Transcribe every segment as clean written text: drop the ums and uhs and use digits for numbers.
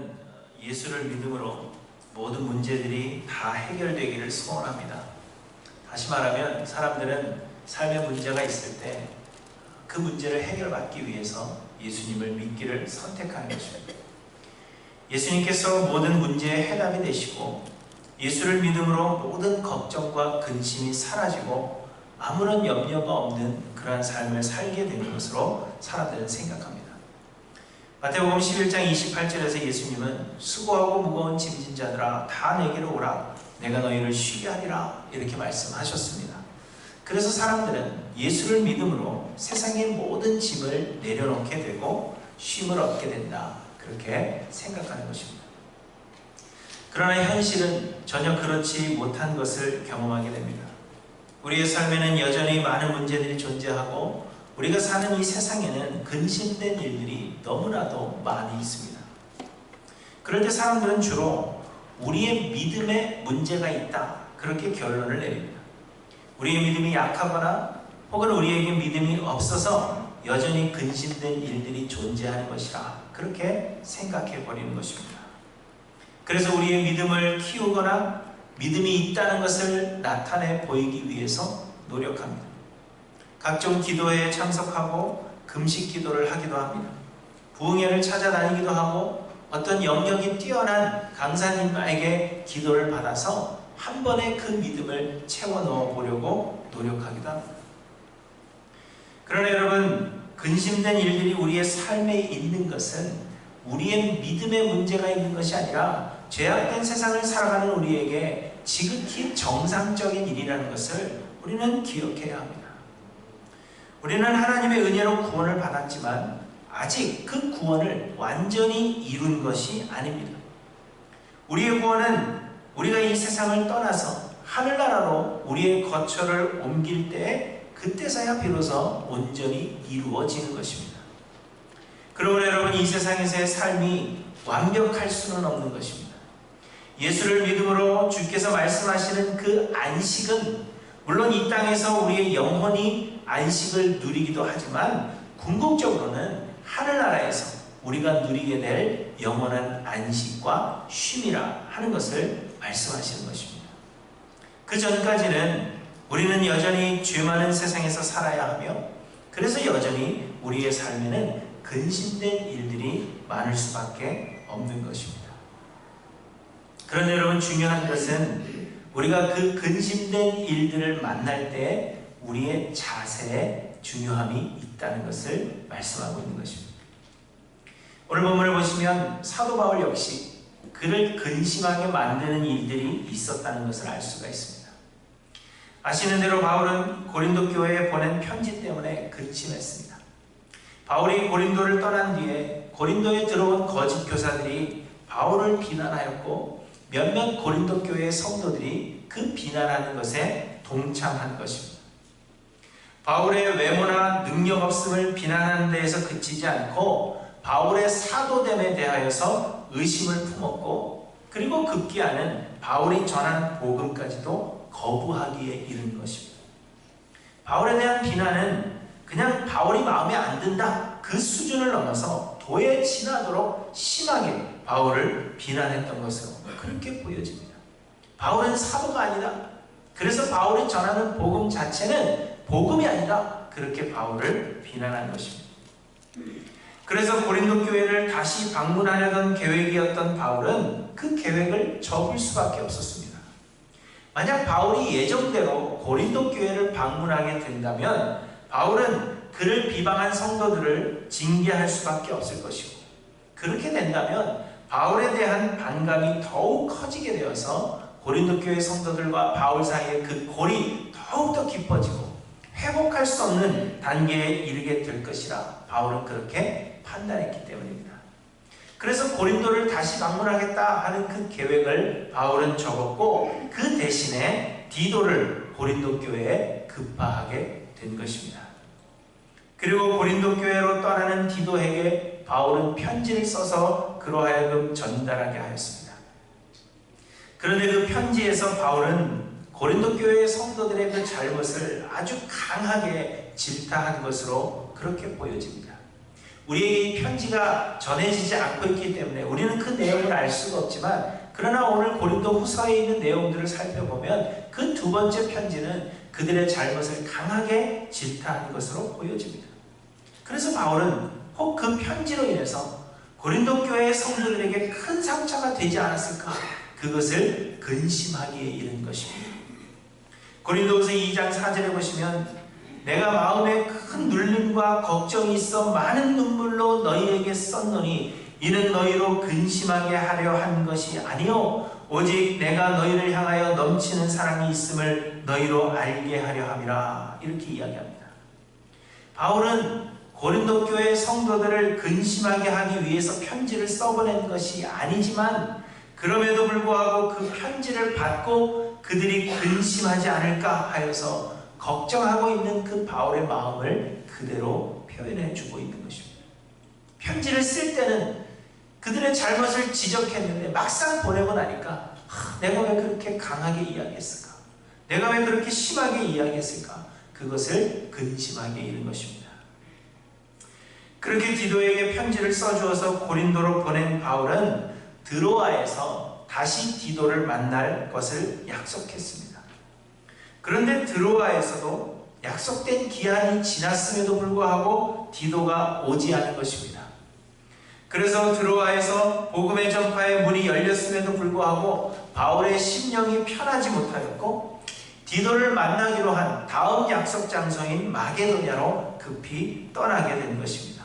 우리는 예수를 믿음으로 모든 문제들이 다 해결되기를 소원합니다. 다시 말하면 사람들은 삶의 문제가 있을 때 그 문제를 해결받기 위해서 예수님을 믿기를 선택하는 것입니다. 예수님께서 모든 문제의 해답이 되시고 예수를 믿음으로 모든 걱정과 근심이 사라지고 아무런 염려가 없는 그러한 삶을 살게 되는 것으로 사람들은 생각합니다. 마태복음 11장 28절에서 예수님은 수고하고 무거운 짐진 자들아 다 내게로 오라 내가 너희를 쉬게 하리라 이렇게 말씀하셨습니다. 그래서 사람들은 예수를 믿음으로 세상의 모든 짐을 내려놓게 되고 쉼을 얻게 된다 그렇게 생각하는 것입니다. 그러나 현실은 전혀 그렇지 못한 것을 경험하게 됩니다. 우리의 삶에는 여전히 많은 문제들이 존재하고 우리가 사는 이 세상에는 근심된 일들이 너무나도 많이 있습니다. 그럴 때 사람들은 주로 우리의 믿음에 문제가 있다 그렇게 결론을 내립니다. 우리의 믿음이 약하거나 혹은 우리에게 믿음이 없어서 여전히 근심된 일들이 존재하는 것이라 그렇게 생각해 버리는 것입니다. 그래서 우리의 믿음을 키우거나 믿음이 있다는 것을 나타내 보이기 위해서 노력합니다. 각종 기도회에 참석하고 금식 기도를 하기도 합니다. 부흥회를 찾아다니기도 하고 어떤 영역이 뛰어난 강사님에게 기도를 받아서 한 번에 그 믿음을 채워 넣어 보려고 노력하기도 합니다. 그러나 여러분, 근심된 일들이 우리의 삶에 있는 것은 우리의 믿음에 문제가 있는 것이 아니라 죄악된 세상을 살아가는 우리에게 지극히 정상적인 일이라는 것을 우리는 기억해야 합니다. 우리는 하나님의 은혜로 구원을 받았지만 아직 그 구원을 완전히 이룬 것이 아닙니다. 우리의 구원은 우리가 이 세상을 떠나서 하늘나라로 우리의 거처를 옮길 때 그때서야 비로소 온전히 이루어지는 것입니다. 그러므로 여러분 이 세상에서의 삶이 완벽할 수는 없는 것입니다. 예수를 믿음으로 주께서 말씀하시는 그 안식은 물론 이 땅에서 우리의 영혼이 안식을 누리기도 하지만 궁극적으로는 하늘나라에서 우리가 누리게 될 영원한 안식과 쉼이라 하는 것을 말씀하시는 것입니다. 그 전까지는 우리는 여전히 죄 많은 세상에서 살아야 하며 그래서 여전히 우리의 삶에는 근심된 일들이 많을 수밖에 없는 것입니다. 그런데 여러분 중요한 것은 우리가 그 근심된 일들을 만날 때 우리의 자세에 중요함이 있다는 것을 말씀하고 있는 것입니다. 오늘 본문을 보시면 사도 바울 역시 그를 근심하게 만드는 일들이 있었다는 것을 알 수가 있습니다. 아시는 대로 바울은 고린도 교회에 보낸 편지 때문에 근심했습니다. 바울이 고린도를 떠난 뒤에 고린도에 들어온 거짓 교사들이 바울을 비난하였고 몇몇 고린도 교회의 성도들이 그 비난하는 것에 동참한 것입니다. 바울의 외모나 능력 없음을 비난하는 데에서 그치지 않고 바울의 사도됨에 대하여서 의심을 품었고 그리고 급기야는 바울이 전한 복음까지도 거부하기에 이른 것입니다. 바울에 대한 비난은 그냥 바울이 마음에 안 든다 그 수준을 넘어서 도에 지나도록 심하게 바울을 비난했던 것으로 그렇게 보여집니다. 바울은 사도가 아니다. 그래서 바울이 전하는 복음 자체는 복음이 아니다. 그렇게 바울을 비난한 것입니다. 그래서 고린도 교회를 다시 방문하려던 계획이었던 바울은 그 계획을 접을 수밖에 없었습니다. 만약 바울이 예정대로 고린도 교회를 방문하게 된다면 바울은 그를 비방한 성도들을 징계할 수밖에 없을 것이고 그렇게 된다면 바울에 대한 반감이 더욱 커지게 되어서 고린도 교회 성도들과 바울 사이의 그 골이 더욱더 깊어지고 회복할 수 없는 단계에 이르게 될 것이라 바울은 그렇게 판단했기 때문입니다. 그래서 고린도를 다시 방문하겠다 하는 그 계획을 바울은 접었고 그 대신에 디도를 고린도 교회에 급파하게 된 것입니다. 그리고 고린도 교회로 떠나는 디도에게 바울은 편지를 써서 그로 하여금 전달하게 하였습니다. 그런데 그 편지에서 바울은 고린도 교회의 성도들의 그 잘못을 아주 강하게 질타한 것으로 그렇게 보여집니다. 우리에게 이 편지가 전해지지 않고 있기 때문에 우리는 그 내용을 알 수가 없지만, 그러나 오늘 고린도 후서에 있는 내용들을 살펴보면 그 두 번째 편지는 그들의 잘못을 강하게 질타하는 것으로 보여집니다. 그래서 바울은 혹 그 편지로 인해서 고린도 교회의 성도들에게 큰 상처가 되지 않았을까, 그것을 근심하기에 이른 것입니다. 고린도후서 2장 4절에 보시면, 내가 마음에 큰 눌림과 걱정이 있어 많은 눈물로 너희에게 썼노니 이는 너희로 근심하게 하려 한 것이 아니요 오직 내가 너희를 향하여 넘치는 사랑이 있음을 너희로 알게 하려 함이라. 이렇게 이야기합니다. 바울은 고린도 교회 성도들을 근심하게 하기 위해서 편지를 써보낸 것이 아니지만, 그럼에도 불구하고 그 편지를 받고 그들이 근심하지 않을까 하여서 걱정하고 있는 그 바울의 마음을 그대로 표현해 주고 있는 것입니다. 편지를 쓸 때는 그들의 잘못을 지적했는데 막상 보내고 나니까 내가 왜 그렇게 강하게 이야기했을까? 내가 왜 그렇게 심하게 이야기했을까? 그것을 근심하게 이른 것입니다. 그렇게 디도에게 편지를 써주어서 고린도로 보낸 바울은 드로아에서 다시 디도를 만날 것을 약속했습니다. 그런데 드로아에서도 약속된 기한이 지났음에도 불구하고 디도가 오지 않은 것입니다. 그래서 드로아에서 복음의 전파의 문이 열렸음에도 불구하고 바울의 심령이 편하지 못하였고, 디도를 만나기로 한 다음 약속 장소인 마게도냐로 급히 떠나게 된 것입니다.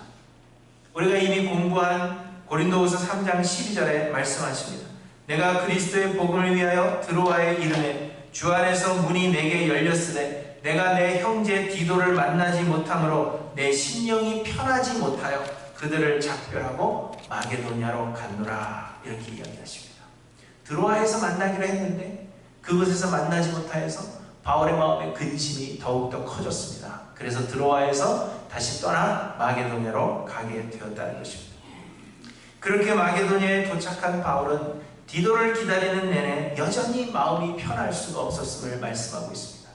우리가 이미 공부한 고린도후서 3장 12절에 말씀하십니다. 내가 그리스도의 복음을 위하여 드로아에 이르매 주 안에서 문이 내게 열렸으되 내가 내 형제 디도를 만나지 못하므로 내 심령이 편하지 못하여 그들을 작별하고 마게도냐로 갔노라. 이렇게 이야기하십니다. 드로아에서 만나기로 했는데 그곳에서 만나지 못하여서 바울의 마음의 근심이 더욱더 커졌습니다. 그래서 드로아에서 다시 떠나 마게도냐로 가게 되었다는 것입니다. 그렇게 마게도냐에 도착한 바울은 디도를 기다리는 내내 여전히 마음이 편할 수가 없었음을 말씀하고 있습니다.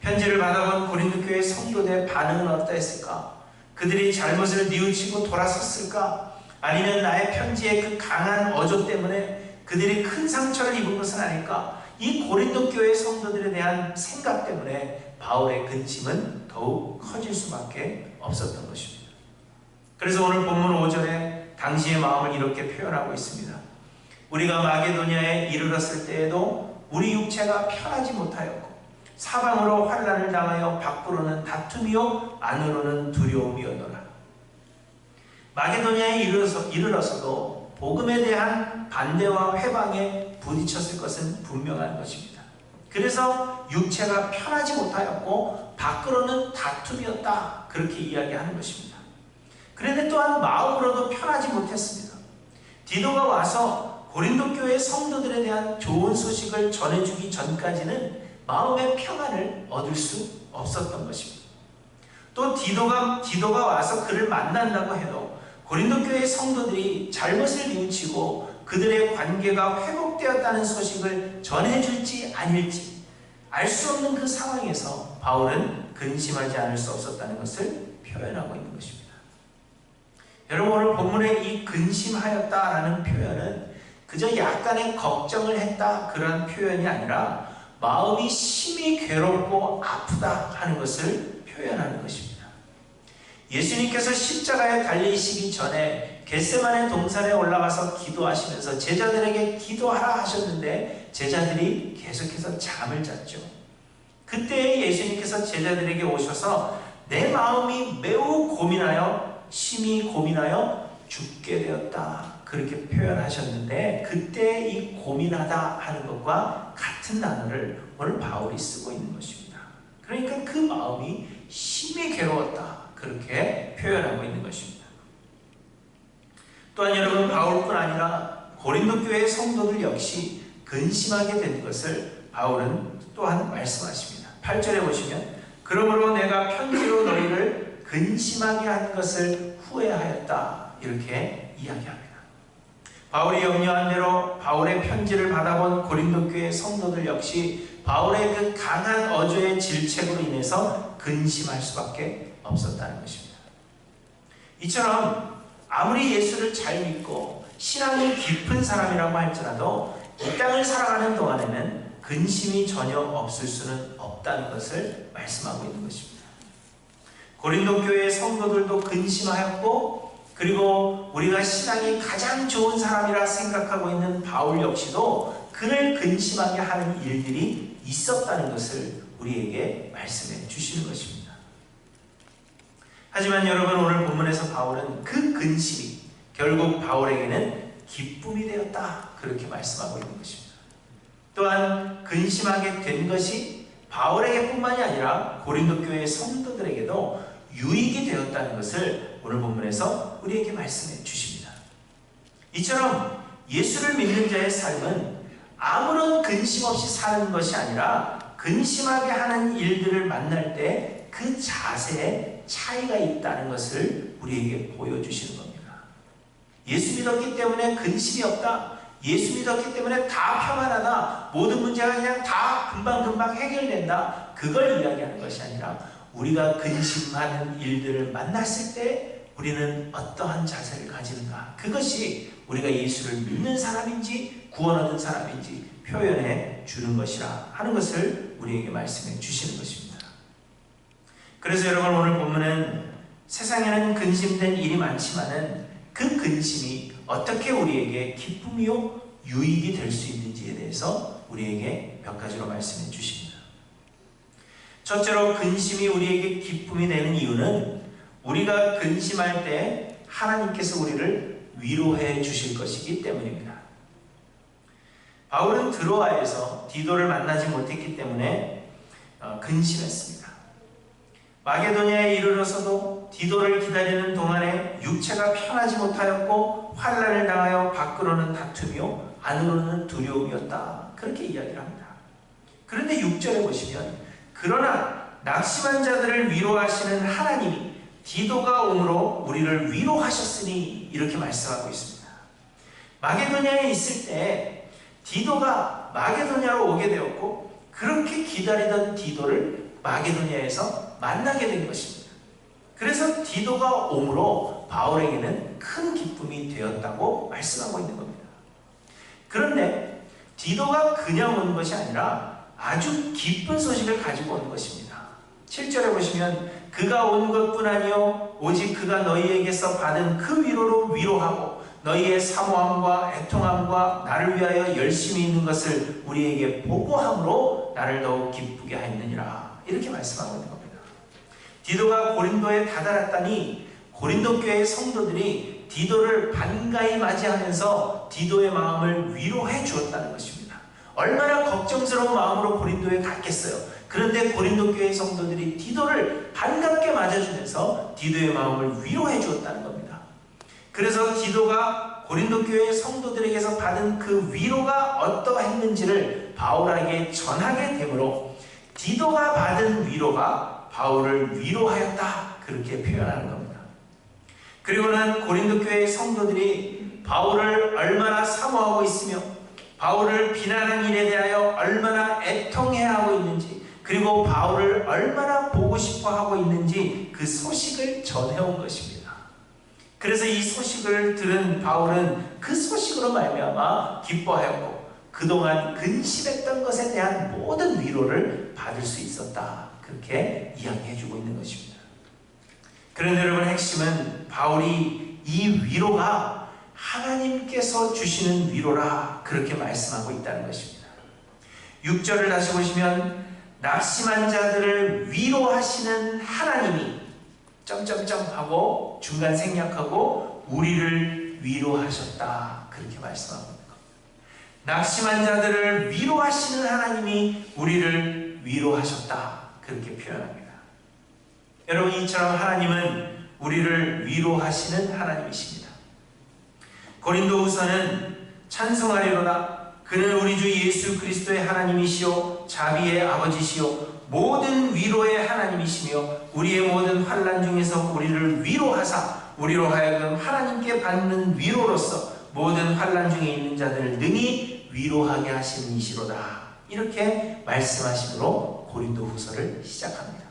편지를 받아본 고린도 교회 성도들의 반응은 어떠했을까? 그들이 잘못을 뉘우치고 돌아섰을까? 아니면 나의 편지의 그 강한 어조 때문에 그들이 큰 상처를 입은 것은 아닐까? 이 고린도 교회 성도들에 대한 생각 때문에 바울의 근심은 더욱 커질 수밖에 없었던 것입니다. 그래서 오늘 본문 5절에 당시의 마음을 이렇게 표현하고 있습니다. 우리가 마게도냐에 이르렀을 때에도 우리 육체가 편하지 못하였고 사방으로 환난을 당하여 밖으로는 다툼이요 안으로는 두려움이었노라. 마게도냐에 이르러서도 복음에 대한 반대와 회방에 부딪혔을 것은 분명한 것입니다. 그래서 육체가 편하지 못하였고 밖으로는 다툼이었다. 그렇게 이야기하는 것입니다. 그런데 또한 마음으로도 편하지 못했습니다. 디도가 와서 고린도 교회 성도들에 대한 좋은 소식을 전해주기 전까지는 마음의 평안을 얻을 수 없었던 것입니다. 또 디도가 와서 그를 만난다고 해도 고린도 교회 성도들이 잘못을 뉘우치고 그들의 관계가 회복되었다는 소식을 전해줄지 아닐지 알 수 없는 그 상황에서 바울은 근심하지 않을 수 없었다는 것을 표현하고 있는 것입니다. 여러분, 오늘 본문의 이 근심하였다라는 표현은 그저 약간의 걱정을 했다 그런 표현이 아니라 마음이 심히 괴롭고 아프다 하는 것을 표현하는 것입니다. 예수님께서 십자가에 달리시기 전에 겟세마네 동산에 올라가서 기도하시면서 제자들에게 기도하라 하셨는데 제자들이 계속해서 잠을 잤죠. 그때 예수님께서 제자들에게 오셔서 내 마음이 매우 고민하여 심히 고민하여 죽게 되었다 그렇게 표현하셨는데, 그때 이 고민하다 하는 것과 같은 단어를 오늘 바울이 쓰고 있는 것입니다. 그러니까 그 마음이 심히 괴로웠다 그렇게 표현하고 있는 것입니다. 또한 여러분, 바울뿐 아니라 고린도 교회의 성도들 역시 근심하게 된 것을 바울은 또한 말씀하십니다. 8절에 보시면 그러므로 내가 편지로 너희를 근심하게 한 것을 후회하였다 이렇게 이야기합니다. 바울이 염려한 대로 바울의 편지를 받아본 고린도 교회 성도들 역시 바울의 그 강한 어조의 질책으로 인해서 근심할 수밖에 없었다는 것입니다. 이처럼 아무리 예수를 잘 믿고 신앙이 깊은 사람이라고 할지라도 이 땅을 살아가는 동안에는 근심이 전혀 없을 수는 없다는 것을 말씀하고 있는 것입니다. 고린도 교회의 성도들도 근심하였고, 그리고 우리가 신앙이 가장 좋은 사람이라 생각하고 있는 바울 역시도 그를 근심하게 하는 일들이 있었다는 것을 우리에게 말씀해 주시는 것입니다. 하지만 여러분, 오늘 본문에서 바울은 그 근심이 결국 바울에게는 기쁨이 되었다, 그렇게 말씀하고 있는 것입니다. 또한 근심하게 된 것이 바울에게 뿐만이 아니라 고린도 교회의 성도들에게도 유익이 되었다는 것을 오늘 본문에서 우리에게 말씀해 주십니다. 이처럼 예수를 믿는 자의 삶은 아무런 근심 없이 사는 것이 아니라 근심하게 하는 일들을 만날 때 그 자세에 차이가 있다는 것을 우리에게 보여주시는 겁니다. 예수 믿었기 때문에 근심이 없다, 예수 믿었기 때문에 다 평안하다, 모든 문제가 그냥 다 금방금방 해결된다, 그걸 이야기하는 것이 아니라 우리가 근심하는 일들을 만났을 때 우리는 어떠한 자세를 가지는가, 그것이 우리가 예수를 믿는 사람인지 구원 얻은 사람인지 표현해 주는 것이라 하는 것을 우리에게 말씀해 주시는 것입니다. 그래서 여러분, 오늘 본문은 세상에는 근심된 일이 많지만은 그 근심이 어떻게 우리에게 기쁨이요 유익이 될 수 있는지에 대해서 우리에게 몇 가지로 말씀해 주십니다. 첫째로, 근심이 우리에게 기쁨이 되는 이유는 우리가 근심할 때 하나님께서 우리를 위로해 주실 것이기 때문입니다. 바울은 드로아에서 디도를 만나지 못했기 때문에 근심했습니다. 마게도냐에 이르러서도 디도를 기다리는 동안에 육체가 편하지 못하였고 환난을 당하여 밖으로는 다투며 안으로는 두려움이었다, 그렇게 이야기를 합니다. 그런데 6절에 보시면, 그러나 낙심한 자들을 위로하시는 하나님이 디도가 오므로 우리를 위로하셨으니, 이렇게 말씀하고 있습니다. 마게도냐에 있을 때 디도가 마게도냐로 오게 되었고, 그렇게 기다리던 디도를 마게도냐에서 만나게 된 것입니다. 그래서 디도가 오므로 바울에게는 큰 기쁨이 되었다고 말씀하고 있는 겁니다. 그런데 디도가 그냥 온 것이 아니라 아주 기쁜 소식을 가지고 온 것입니다. 7절에 보시면, 그가 온 것뿐 아니요 오직 그가 너희에게서 받은 그 위로로 위로하고 너희의 사모함과 애통함과 나를 위하여 열심히 있는 것을 우리에게 보고함으로 나를 더욱 기쁘게 하였느니라, 이렇게 말씀하고 있는 겁니다. 디도가 고린도에 다다랐다니 고린도 교회의 성도들이 디도를 반가이 맞이하면서 디도의 마음을 위로해 주었다는 것입니다. 얼마나 걱정스러운 마음으로 고린도에 갔겠어요. 그런데 고린도 교회의 성도들이 디도를 반갑게 맞아주면서 디도의 마음을 위로해 주었다는 겁니다. 그래서 디도가 고린도 교회의 성도들에게서 받은 그 위로가 어떠했는지를 바울에게 전하게 되므로 디도가 받은 위로가 바울을 위로하였다, 그렇게 표현하는 겁니다. 그리고는 고린도 교회의 성도들이 바울을 얼마나 사모하고 있으며 바울을 비난한 일에 대하여 얼마나 애통해하고 있는지, 그리고 바울을 얼마나 보고 싶어 하고 있는지 그 소식을 전해온 것입니다. 그래서 이 소식을 들은 바울은 그 소식으로 말미암아 기뻐하였고 그동안 근심했던 것에 대한 모든 위로를 받을 수 있었다, 그렇게 이야기해주고 있는 것입니다. 그런데 여러분, 핵심은 바울이 이 위로가 하나님께서 주시는 위로라, 그렇게 말씀하고 있다는 것입니다. 6절을 다시 보시면, 낙심한 자들을 위로하시는 하나님이 하고 중간 생략하고 우리를 위로하셨다, 그렇게 말씀하고 있는 겁니다. 낙심한 자들을 위로하시는 하나님이 우리를 위로하셨다, 그렇게 표현합니다. 여러분, 이처럼 하나님은 우리를 위로하시는 하나님이십니다. 고린도후서는 찬송하리로다, 그는 우리 주 예수 그리스도의 하나님이시요 자비의 아버지시요 모든 위로의 하나님이시며 우리의 모든 환난 중에서 우리를 위로하사 우리로 하여금 하나님께 받는 위로로서 모든 환난 중에 있는 자들을 능히 위로하게 하시는 이시로다, 이렇게 말씀하심으로 고린도후서를 시작합니다.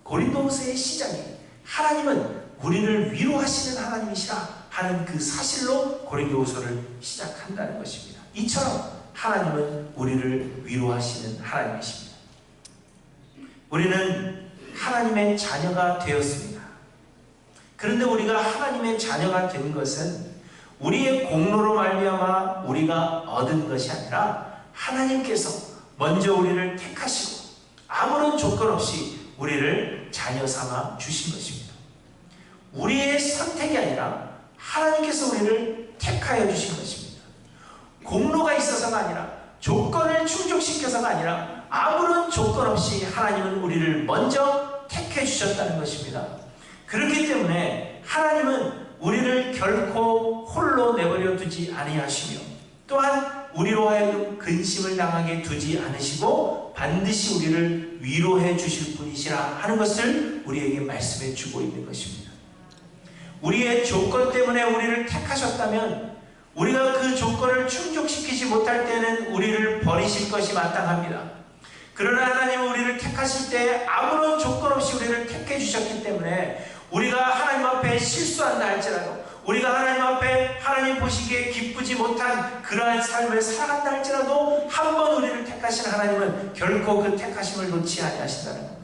고린도후서의 시작이 하나님은 우리를 위로하시는 하나님이시라, 하는 그 사실로 고린도후서를 시작한다는 것입니다. 이처럼 하나님은 우리를 위로하시는 하나님이십니다. 우리는 하나님의 자녀가 되었습니다. 그런데 우리가 하나님의 자녀가 된 것은 우리의 공로로 말미암아 우리가 얻은 것이 아니라 하나님께서 먼저 우리를 택하시고 아무런 조건 없이 우리를 자녀 삼아 주신 것입니다. 우리의 선택이 아니라 하나님께서 우리를 택하여 주신 것입니다. 공로가 있어서가 아니라 조건을 충족시켜서가 아니라 아무런 조건 없이 하나님은 우리를 먼저 택해 주셨다는 것입니다. 그렇기 때문에 하나님은 우리를 결코 홀로 내버려 두지 아니하시며 또한 우리로 하여금 근심을 당하게 두지 않으시고 반드시 우리를 위로해 주실 분이시라 하는 것을 우리에게 말씀해 주고 있는 것입니다. 우리의 조건 때문에 우리를 택하셨다면 우리가 그 조건을 충족시키지 못할 때는 우리를 버리실 것이 마땅합니다. 그러나 하나님은 우리를 택하실 때 아무런 조건 없이 우리를 택해 주셨기 때문에 우리가 하나님 앞에 실수한다 할지라도 우리가 하나님 앞에 하나님 보시기에 기쁘지 못한 그러한 삶을 살아간다 할지라도 한 번 우리를 택하신 하나님은 결코 그 택하심을 놓지 아니하신다는 겁니다.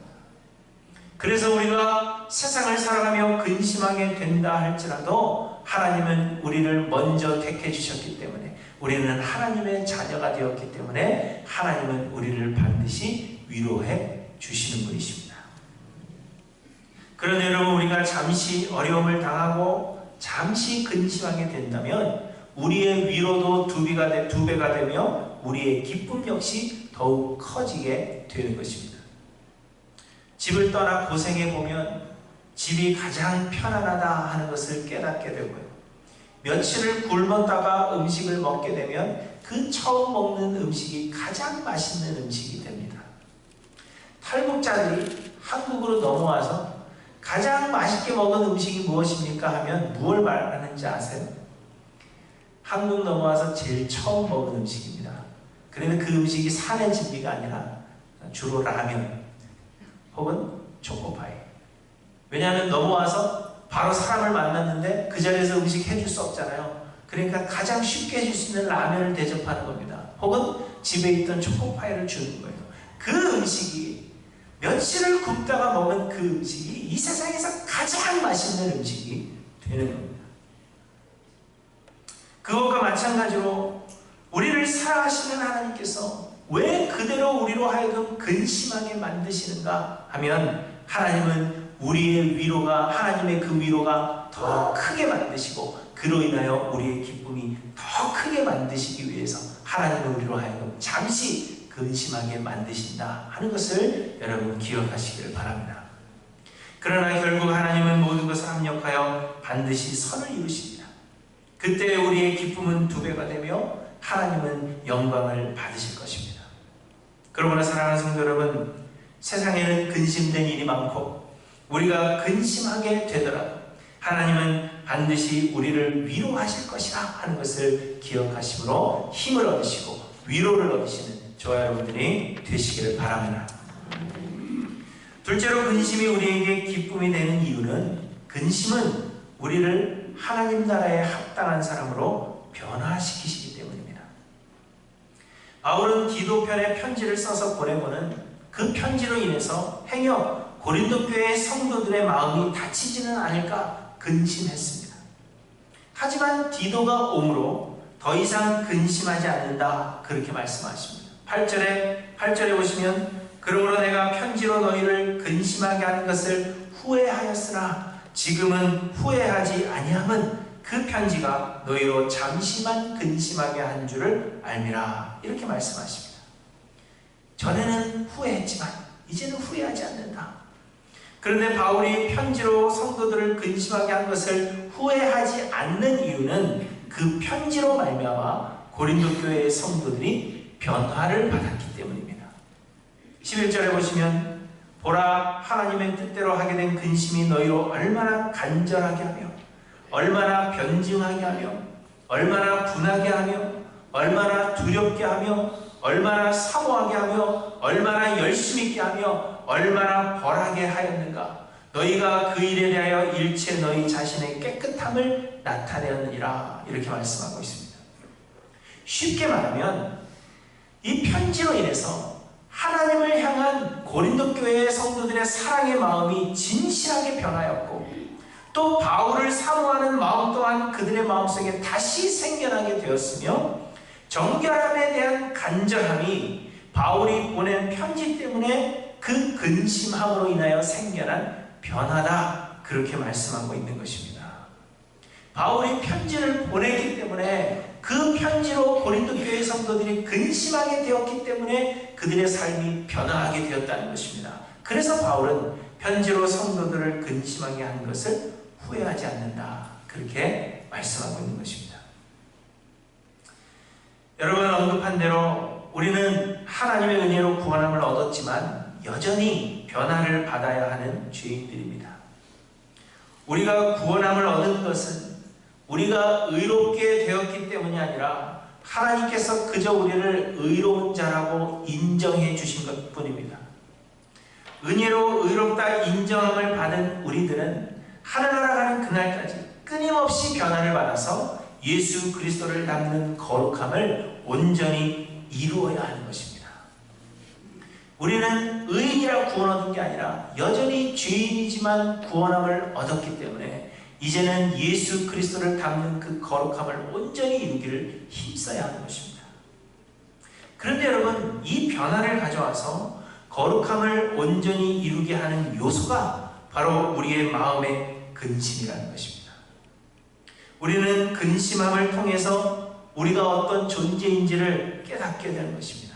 그래서 우리가 세상을 살아가며 근심하게 된다 할지라도 하나님은 우리를 먼저 택해 주셨기 때문에 우리는 하나님의 자녀가 되었기 때문에 하나님은 우리를 반드시 위로해 주시는 분이십니다. 그런데 여러분, 우리가 잠시 어려움을 당하고 잠시 근심하게 된다면 우리의 위로도 두 배가 되며 우리의 기쁨 역시 더욱 커지게 되는 것입니다. 집을 떠나 고생해보면 집이 가장 편안하다 하는 것을 깨닫게 되고요. 며칠을 굶었다가 음식을 먹게 되면 그 처음 먹는 음식이 가장 맛있는 음식이 됩니다. 탈북자들이 한국으로 넘어와서 가장 맛있게 먹은 음식이 무엇입니까 하면 무엇을 말하는지 아세요? 한국 넘어와서 제일 처음 먹은 음식입니다. 그런데 그 음식이 산의 진미가 아니라 주로 라면 혹은 초코파이. 왜냐하면 넘어와서 바로 사람을 만났는데 그 자리에서 음식 해줄 수 없잖아요. 그러니까 가장 쉽게 해줄 수 있는 라면을 대접하는 겁니다. 혹은 집에 있던 초코파이를 주는 거예요. 그 음식이 며칠을 굶다가 먹은 그 음식이 이 세상에서 가장 맛있는 음식이 되는 겁니다. 그것과 마찬가지로 우리를 사랑하시는 하나님께서 왜 그대로 우리로 하여금 근심하게 만드시는가 하면 하나님은 우리의 위로가 하나님의 그 위로가 더 크게 만드시고 그로 인하여 우리의 기쁨이 더 크게 만드시기 위해서 하나님은 우리로 하여금 잠시 근심하게 만드신다 하는 것을 여러분 기억하시기를 바랍니다. 그러나 결국 하나님은 모든 것을 합력하여 반드시 선을 이루십니다. 그때 우리의 기쁨은 두 배가 되며 하나님은 영광을 받으실 것입니다. 그러므로 사랑하는 성도 여러분, 세상에는 근심된 일이 많고 우리가 근심하게 되더라도 하나님은 반드시 우리를 위로하실 것이라 하는 것을 기억하심으로 힘을 얻으시고 위로를 얻으시는 저와 여러분들이 되시기를 바랍니다. 둘째로 근심이 우리에게 기쁨이 되는 이유는 근심은 우리를 하나님 나라에 합당한 사람으로 변화시키시기 때문입니다. 바울은 디도편에 편지를 써서 보내고는 그 편지로 인해서 행여 고린도 교회의 성도들의 마음이 다치지는 않을까 근심했습니다. 하지만 디도가 옴으로 더 이상 근심하지 않는다 그렇게 말씀하십니다. 8절에 보시면 그러므로 내가 편지로 너희를 근심하게 하는 것을 후회하였으나 지금은 후회하지 아니함은 그 편지가 너희로 잠시만 근심하게 한 줄을 알미라 이렇게 말씀하십니다. 전에는 후회했지만 이제는 후회하지 않는다. 그런데 바울이 편지로 성도들을 근심하게 한 것을 후회하지 않는 이유는 그 편지로 말미암아 고린도 교회의 성도들이 변화를 받았기 때문입니다. 11절에 보시면 보라 하나님의 뜻대로 하게 된 근심이 너희로 얼마나 간절하게 하며 얼마나 변증하게 하며 얼마나 분하게 하며 얼마나 두렵게 하며 얼마나 사모하게 하며 얼마나 열심히 있게 하며 얼마나 벌하게 하였는가. 너희가 그 일에 대하여 일체 너희 자신의 깨끗함을 나타내느니라 이렇게 말씀하고 있습니다. 쉽게 말하면 이 편지로 인해서 하나님을 향한 고린도 교회의 성도들의 사랑의 마음이 진실하게 변하였고 또 바울을 사모하는 마음 또한 그들의 마음속에 다시 생겨나게 되었으며 정결함에 대한 간절함이 바울이 보낸 편지 때문에 그 근심함으로 인하여 생겨난 변화다 그렇게 말씀하고 있는 것입니다. 바울이 편지를 보내기 때문에 그 편지로 고린도 교회 성도들이 근심하게 되었기 때문에 그들의 삶이 변화하게 되었다는 것입니다. 그래서 바울은 편지로 성도들을 근심하게 한 것을 후회하지 않는다 그렇게 말씀하고 있는 것입니다. 여러분 언급한 대로 우리는 하나님의 은혜로 구원함을 얻었지만 여전히 변화를 받아야 하는 죄인들입니다. 우리가 구원함을 얻은 것은 우리가 의롭게 되었기 때문이 아니라 하나님께서 그저 우리를 의로운 자라고 인정해 주신 것 뿐입니다. 은혜로 의롭다 인정함을 받은 우리들은 하늘나라 가는 그날까지 끊임없이 변화를 받아서 예수 그리스도를 닮는 거룩함을 온전히 이루어야 하는 것입니다. 우리는 의인이라 구원 얻은 게 아니라 여전히 죄인이지만 구원함을 얻었기 때문에 이제는 예수 그리스도를 닮는 그 거룩함을 온전히 이루기를 힘써야 하는 것입니다. 그런데 여러분 이 변화를 가져와서 거룩함을 온전히 이루게 하는 요소가 바로 우리의 마음의 근심이라는 것입니다. 우리는 근심함을 통해서 우리가 어떤 존재인지를 깨닫게 되는 것입니다.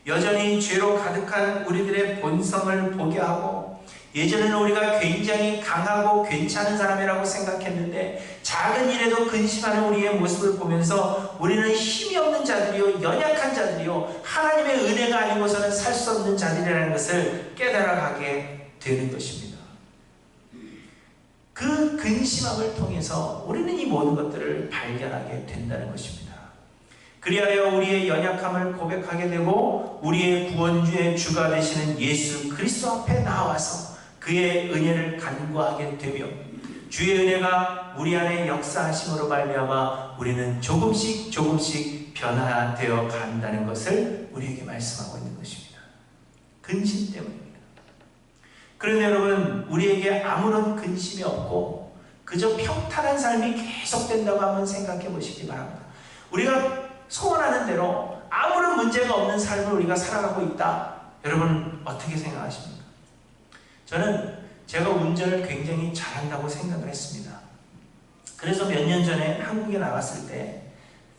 여전히 죄로 가득한 우리들의 본성을 보게 하고 예전에는 우리가 굉장히 강하고 괜찮은 사람이라고 생각했는데 작은 일에도 근심하는 우리의 모습을 보면서 우리는 힘이 없는 자들이요 연약한 자들이요 하나님의 은혜가 아니고서는 살 수 없는 자들이라는 것을 깨달아가게 되는 것입니다. 그 근심함을 통해서 우리는 이 모든 것들을 발견하게 된다는 것입니다. 그리하여 우리의 연약함을 고백하게 되고 우리의 구원주의 주가 되시는 예수 그리스도 앞에 나와서 그의 은혜를 간구하게 되며 주의 은혜가 우리 안에 역사하심으로 말미암아 우리는 조금씩 변화되어 간다는 것을 우리에게 말씀하고 있는 것입니다. 근심 때문입니다. 그런데 여러분 우리에게 아무런 근심이 없고 그저 평탄한 삶이 계속된다고 한번 생각해 보시기 바랍니다. 우리가 소원하는 대로 아무런 문제가 없는 삶을 우리가 살아가고 있다. 여러분 어떻게 생각하십니까? 저는 제가 운전을 굉장히 잘한다고 생각을 했습니다. 그래서 몇 년 전에 한국에 나갔을 때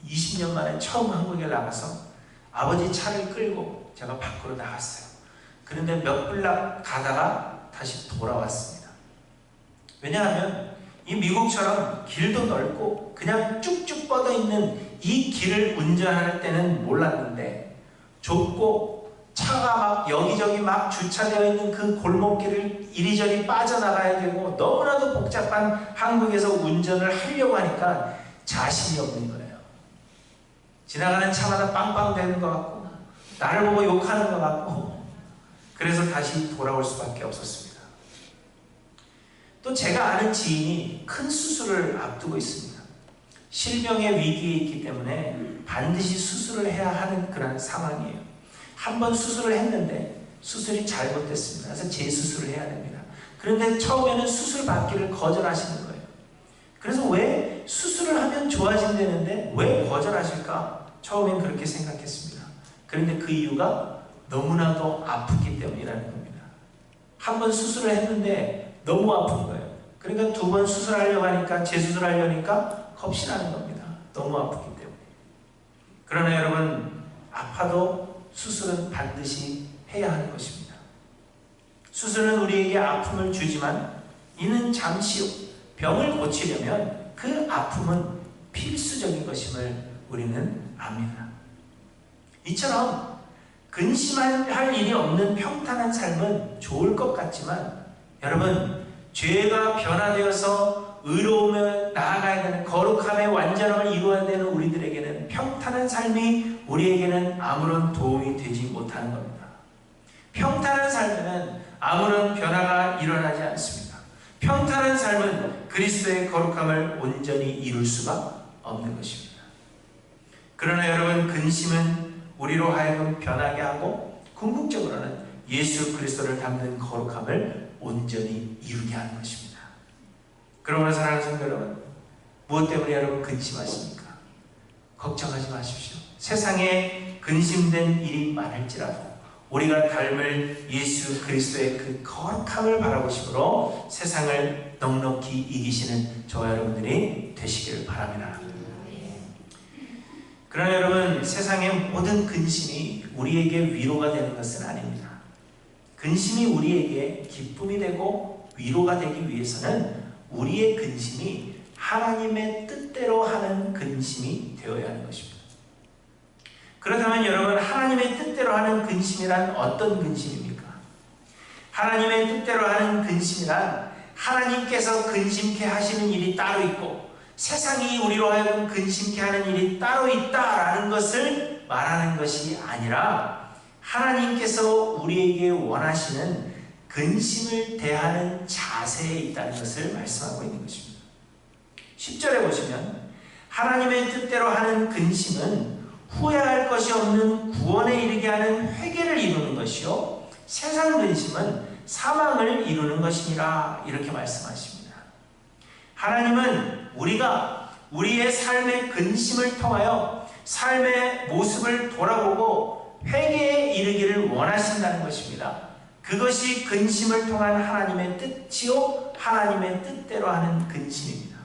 20년 만에 처음 한국에 나가서 아버지 차를 끌고 제가 밖으로 나갔어요. 그런데 몇 블락 가다가 다시 돌아왔습니다. 왜냐하면 이 미국처럼 길도 넓고 그냥 쭉쭉 뻗어 있는 이 길을 운전할 때는 몰랐는데 좁고 차가 막 여기저기 막 주차되어 있는 그 골목길을 이리저리 빠져나가야 되고 너무나도 복잡한 한국에서 운전을 하려고 하니까 자신이 없는 거예요. 지나가는 차마다 빵빵 대는 것 같고 나를 보고 욕하는 것 같고 그래서 다시 돌아올 수밖에 없었습니다. 또 제가 아는 지인이 큰 수술을 앞두고 있습니다. 실명의 위기에 있기 때문에 반드시 수술을 해야 하는 그런 상황이에요. 한 번 수술을 했는데 수술이 잘못됐습니다. 그래서 재수술을 해야 됩니다. 그런데 처음에는 수술 받기를 거절하시는 거예요. 그래서 왜 수술을 하면 좋아진다는데 왜 거절하실까? 처음엔 그렇게 생각했습니다. 그런데 그 이유가 너무나도 아프기 때문이라는 겁니다. 한 번 수술을 했는데 너무 아픈 거예요. 그러니까 두 번 수술하려고 하니까 재수술하려니까 겁이 나는 겁니다. 너무 아프기 때문에. 그러나 여러분 아파도 수술은 반드시 해야 하는 것입니다. 수술은 우리에게 아픔을 주지만 이는 잠시 후 병을 고치려면 그 아픔은 필수적인 것임을 우리는 압니다. 이처럼 근심할 일이 없는 평탄한 삶은 좋을 것 같지만 여러분 죄가 변화되어서 의로움을 나아가야 되는 거룩함의 완전함을 이루어야 되는 우리들에게는 평탄한 삶이 우리에게는 아무런 도움이 되지 못하는 겁니다. 평탄한 삶에는 아무런 변화가 일어나지 않습니다. 평탄한 삶은 그리스도의 거룩함을 온전히 이룰 수가 없는 것입니다. 그러나 여러분, 근심은 우리로 하여금 변하게 하고 궁극적으로는 예수 그리스도를 닮는 거룩함을 온전히 이루게 하는 것입니다. 그러므로 사랑하는 성도 여러분, 무엇 때문에 여러분 근심하십니까? 걱정하지 마십시오. 세상에 근심된 일이 많을지라도 우리가 닮을 예수 그리스도의 그 거룩함을 바라보심으로 세상을 넉넉히 이기시는 저와 여러분들이 되시기를 바랍니다. 그러나 여러분, 세상의 모든 근심이 우리에게 위로가 되는 것은 아닙니다. 근심이 우리에게 기쁨이 되고 위로가 되기 위해서는 우리의 근심이 하나님의 뜻대로 하는 근심이 되어야 하는 것입니다. 그렇다면 여러분, 하나님의 뜻대로 하는 근심이란 어떤 근심입니까? 하나님의 뜻대로 하는 근심이란 하나님께서 근심케 하시는 일이 따로 있고 세상이 우리로 하여금 근심케 하는 일이 따로 있다라는 것을 말하는 것이 아니라 하나님께서 우리에게 원하시는 근심을 대하는 자세에 있다는 것을 말씀하고 있는 것입니다. 10절에 보시면 하나님의 뜻대로 하는 근심은 후회할 것이 없는 구원에 이르게 하는 회개를 이루는 것이요 세상 근심은 사망을 이루는 것이니라 이렇게 말씀하십니다. 하나님은 우리가 우리의 삶의 근심을 통하여 삶의 모습을 돌아보고 회개에 이르기를 원하신다는 것입니다. 그것이 근심을 통한 하나님의 뜻이요 하나님의 뜻대로 하는 근심입니다.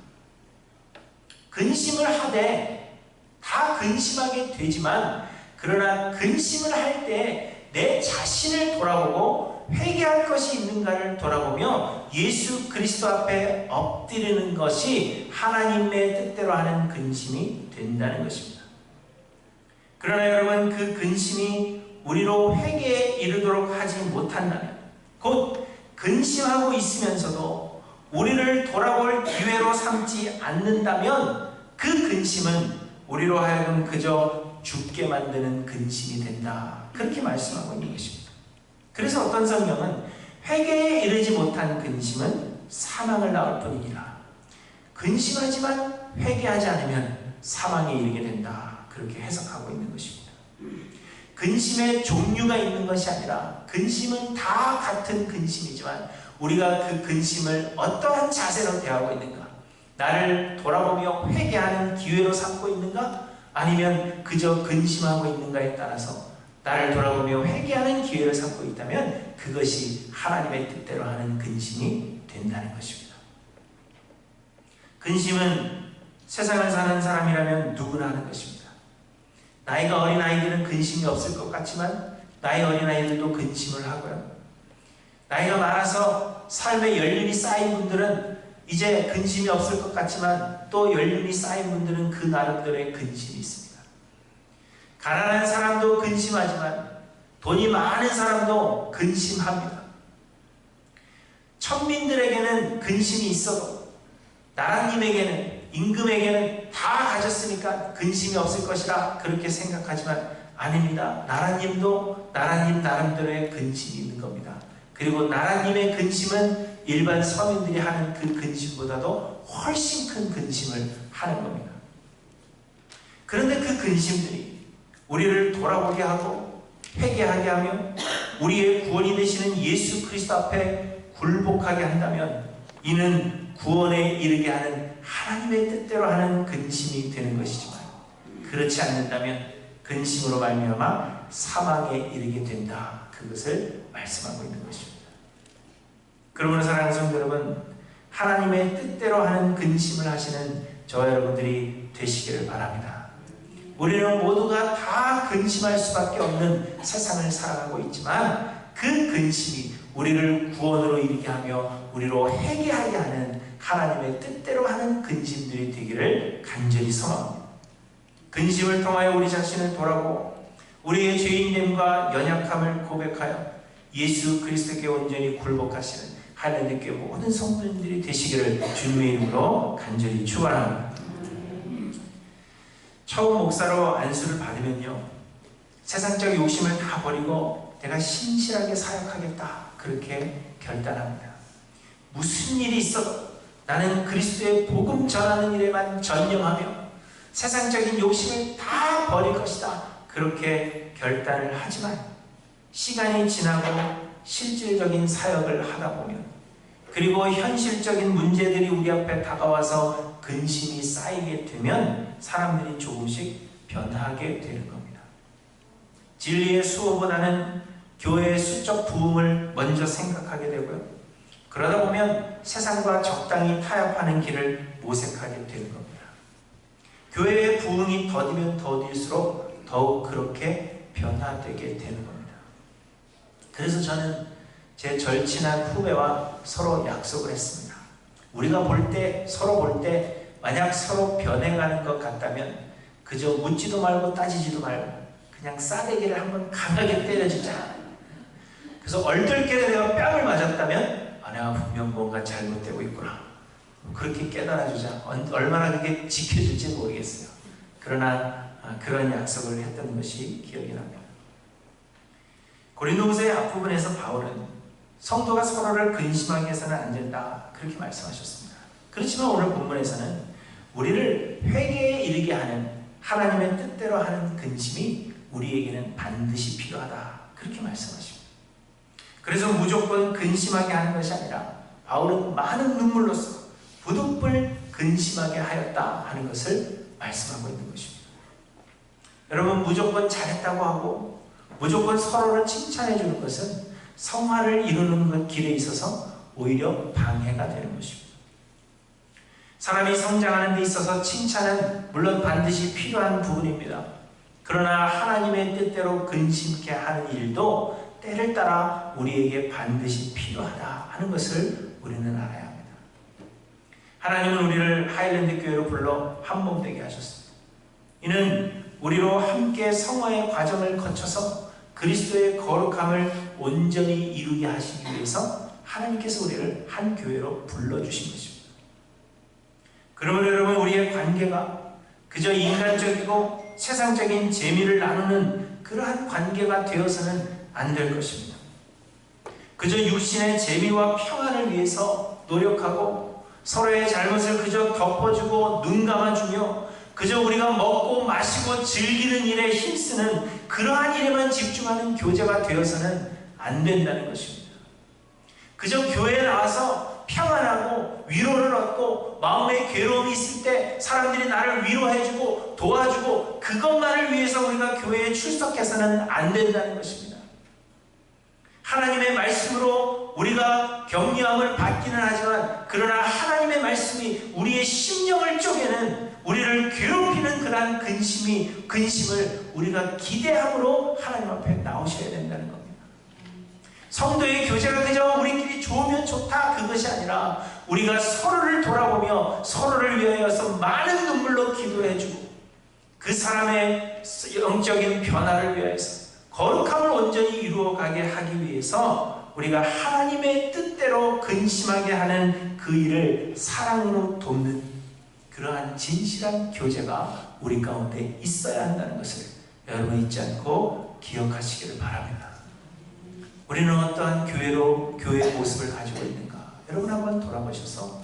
근심을 하되 다 근심하게 되지만 그러나 근심을 할 때 내 자신을 돌아보고 회개할 것이 있는가를 돌아보며 예수 그리스도 앞에 엎드리는 것이 하나님의 뜻대로 하는 근심이 된다는 것입니다. 그러나 여러분, 그 근심이 우리로 회개에 이르도록 하지 못한다면, 곧 근심하고 있으면서도 우리를 돌아볼 기회로 삼지 않는다면 그 근심은 우리로 하여금 그저 죽게 만드는 근심이 된다. 그렇게 말씀하고 있는 것입니다. 그래서 어떤 성경은 회개에 이르지 못한 근심은 사망을 낳을 뿐이니라. 근심하지만 회개하지 않으면 사망에 이르게 된다. 그렇게 해석하고 있는 것입니다. 근심의 종류가 있는 것이 아니라 근심은 다 같은 근심이지만 우리가 그 근심을 어떠한 자세로 대하고 있는가? 나를 돌아보며 회개하는 기회로 삼고 있는가? 아니면 그저 근심하고 있는가에 따라서 나를 돌아보며 회개하는 기회를 삼고 있다면 그것이 하나님의 뜻대로 하는 근심이 된다는 것입니다. 근심은 세상을 사는 사람이라면 누구나 하는 것입니다. 나이가 어린 아이들은 근심이 없을 것 같지만 나이 어린 아이들도 근심을 하고요. 나이가 많아서 삶의 연륜이 쌓인 분들은 이제 근심이 없을 것 같지만 또 연륜이 쌓인 분들은 그 나름대로의 근심이 있습니다. 가난한 사람도 근심하지만 돈이 많은 사람도 근심합니다. 천민들에게는 근심이 있어도 나라님에게는, 임금에게는 다 가졌으니까 근심이 없을 것이라 그렇게 생각하지만 아닙니다. 나라님도 나라님 나름대로의 근심이 있는 겁니다. 그리고 나라님의 근심은 일반 서민들이 하는 그 근심보다도 훨씬 큰 근심을 하는 겁니다. 그런데 그 근심들이 우리를 돌아보게 하고 회개하게 하며 우리의 구원이 되시는 예수 그리스도 앞에 굴복하게 한다면 이는 구원에 이르게 하는 하나님의 뜻대로 하는 근심이 되는 것이지만 그렇지 않는다면 근심으로 말미암아 사망에 이르게 된다. 그것을 말씀하고 있는 것입니다. 그러므로 사랑하는 성도 여러분, 하나님의 뜻대로 하는 근심을 하시는 저와 여러분들이 되시기를 바랍니다. 우리는 모두가 다 근심할 수밖에 없는 세상을 살아가고 있지만 그 근심이 우리를 구원으로 이르게 하며 우리로 회개하게 하는 하나님의 뜻대로 하는 근심들이 되기를 간절히 소망합니다. 근심을 통하여 우리 자신을 돌아보고 우리의 죄인됨과 연약함을 고백하여 예수 그리스도께 온전히 굴복하시는 하나님의 교회 모든 성도님들이 되시기를 주님의 이름으로 간절히 축원합니다. 처음 목사로 안수를 받으면요, 세상적 욕심을 다 버리고 내가 신실하게 사역하겠다, 그렇게 결단합니다. 무슨 일이 있어도 나는 그리스도의 복음 전하는 일에만 전념하며 세상적인 욕심을 다 버릴 것이다. 그렇게 결단을 하지만 시간이 지나고 실질적인 사역을 하다 보면, 그리고 현실적인 문제들이 우리 앞에 다가와서 근심이 쌓이게 되면 사람들이 조금씩 변하게 되는 겁니다. 진리의 수호보다는 교회의 수적 부흥을 먼저 생각하게 되고요. 그러다 보면 세상과 적당히 타협하는 길을 모색하게 되는 겁니다. 교회의 부흥이 더디면 더딜수록 더욱 그렇게 변화되게 되는 겁니다. 그래서 저는 제 절친한 후배와 서로 약속을 했습니다. 우리가 서로 볼 때 만약 서로 변해가는 것 같다면 그저 묻지도 말고 따지지도 말고 그냥 싸대기를 한번 강하게 때려주자. 그래서 얼떨결에 내가 뺨을 맞았다면 내가 분명 뭔가 잘못되고 있구나. 그렇게 깨달아주자. 얼마나 그게 지켜줄지 모르겠어요. 그러나 그런 약속을 했던 것이 기억이 납니다. 고린도후서의 앞부분에서 바울은 성도가 서로를 근심하게 해서는 안 된다, 그렇게 말씀하셨습니다. 그렇지만 오늘 본문에서는 우리를 회개에 이르게 하는 하나님의 뜻대로 하는 근심이 우리에게는 반드시 필요하다, 그렇게 말씀하십니다. 그래서 무조건 근심하게 하는 것이 아니라 바울은 많은 눈물로써 부득불 근심하게 하였다 하는 것을 말씀하고 있는 것입니다. 여러분, 무조건 잘했다고 하고 무조건 서로를 칭찬해 주는 것은 성화를 이루는 길에 있어서 오히려 방해가 되는 것입니다. 사람이 성장하는 데 있어서 칭찬은 물론 반드시 필요한 부분입니다. 그러나 하나님의 뜻대로 근심케 하는 일도 때를 따라 우리에게 반드시 필요하다 하는 것을 우리는 알아야 합니다. 하나님은 우리를 하일랜드 교회로 불러 한몸 되게 하셨습니다. 이는 우리로 함께 성화의 과정을 거쳐서 그리스도의 거룩함을 온전히 이루게 하시기 위해서 하나님께서 우리를 한 교회로 불러주신 것입니다. 그러므로 여러분, 우리의 관계가 그저 인간적이고 세상적인 재미를 나누는 그러한 관계가 되어서는 안 될 것입니다. 그저 육신의 재미와 평안을 위해서 노력하고 서로의 잘못을 그저 덮어주고 눈 감아주며 그저 우리가 먹고 마시고 즐기는 일에 힘쓰는 그러한 일에만 집중하는 교제가 되어서는 안 된다는 것입니다. 그저 교회에 나와서 평안하고 위로를 얻고 마음에 괴로움이 있을 때 사람들이 나를 위로해주고 도와주고 그것만을 위해서 우리가 교회에 출석해서는 안 된다는 것입니다. 하나님의 말씀으로 우리가 격려함을 받기는 하지만 그러나 하나님의 말씀이 우리의 심령을 쪼개는, 우리를 괴롭히는 그러한 근심을 우리가 기대함으로 하나님 앞에 나오셔야 된다는 겁니다. 성도의 교제가 그저 우리끼리 좋으면 좋다, 그것이 아니라 우리가 서로를 돌아보며 서로를 위하여서 많은 눈물로 기도해주고 그 사람의 영적인 변화를 위해서 거룩함을 온전히 이루어가게 하기 위해서 우리가 하나님의 뜻대로 근심하게 하는 그 일을 사랑으로 돕는 그러한 진실한 교제가 우리 가운데 있어야 한다는 것을 여러분 잊지 않고 기억하시기를 바랍니다. 우리는 어떠한 교회의 모습을 가지고 있는가? 여러분 한번 돌아보셔서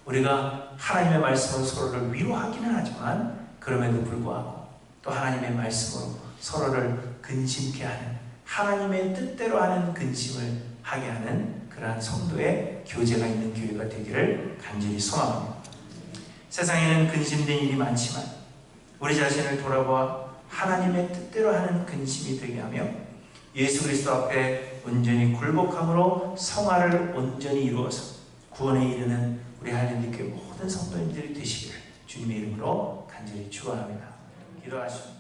우리가 하나님의 말씀으로 서로를 위로하기는 하지만 그럼에도 불구하고 또 하나님의 말씀으로 서로를 근심케 하는, 하나님의 뜻대로 하는 근심을 하게 하는 그러한 성도의 교제가 있는 교회가 되기를 간절히 소망합니다. 세상에는 근심된 일이 많지만 우리 자신을 돌아보아 하나님의 뜻대로 하는 근심이 되게 하며 예수 그리스도 앞에 온전히 굴복함으로 성화를 온전히 이루어서 구원에 이르는 우리 하일랜드 교회 모든 성도님들이 되시기를 주님의 이름으로 간절히 축원합니다. 기도하십니다.